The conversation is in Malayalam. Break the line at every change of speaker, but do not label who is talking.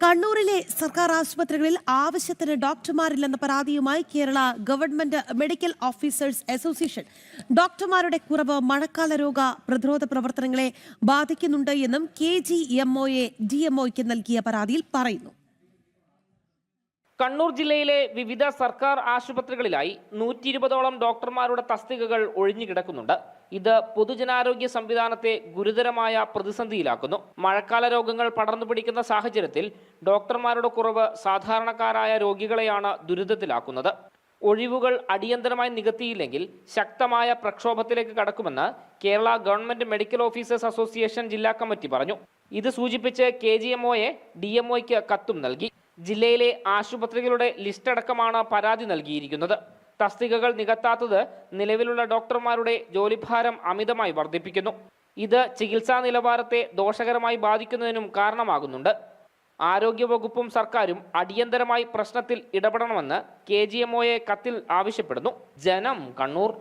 കണ്ണൂരിലെ സർക്കാർ ആശുപത്രികളിൽ ആവശ്യത്തിന് ഡോക്ടർമാരില്ലെന്ന പരാതിയുമായി Kerala government medical officers association ഡോക്ടർമാരുടെ കുറവ് മഴക്കാല രോഗ പ്രതിരോധ പ്രവർത്തനങ്ങളെ ബാധിക്കുന്നുണ്ട് എന്നും KGMOയെ DMOയ്ക്ക് നൽകിയ പരാതിയിൽ പറയുന്നു.
കണ്ണൂർ ജില്ലയിലെ വിവിധ സർക്കാർ ആശുപത്രികളിലായി 120ഓളം ഡോക്ടർമാരുടെ തസ്തികകൾ ഒഴിഞ്ഞുകിടക്കുന്നുണ്ട്. ഇത് പൊതുജനാരോഗ്യ സംവിധാനത്തെ ഗുരുതരമായ പ്രതിസന്ധിയിലാക്കുന്നു. മഴക്കാല രോഗങ്ങൾ പടർന്നു പിടിക്കുന്ന സാഹചര്യത്തിൽ ഡോക്ടർമാരുടെ കുറവ് സാധാരണക്കാരായ രോഗികളെയാണ് ദുരിതത്തിലാക്കുന്നത്. ഒഴിവുകൾ അടിയന്തരമായി നികത്തിയില്ലെങ്കിൽ ശക്തമായ പ്രക്ഷോഭത്തിലേക്ക് കടക്കുമെന്ന് Kerala government medical officers association ജില്ലാ കമ്മിറ്റി പറഞ്ഞു. ഇത് സൂചിപ്പിച്ച് KGMOയെ DMOയ്ക്ക് കത്തും നൽകി. ജില്ലയിലെ ആശുപത്രികളുടെ ലിസ്റ്റ് അടക്കമാണ് പരാതി നൽകിയിരിക്കുന്നത്. തസ്തികകൾ നികത്താത്തത് നിലവിലുള്ള ഡോക്ടർമാരുടെ ജോലിഭാരം അമിതമായി വർദ്ധിപ്പിക്കുന്നു. ഇത് ചികിത്സാ നിലവാരത്തെ ദോഷകരമായി ബാധിക്കുന്നതിനും കാരണമാകുന്നുണ്ട്. ആരോഗ്യവകുപ്പും സർക്കാരും അടിയന്തരമായി പ്രശ്നത്തിൽ ഇടപെടണമെന്ന് KGMOയെ കത്തിൽ ആവശ്യപ്പെടുന്നു. ജനം, കണ്ണൂർ.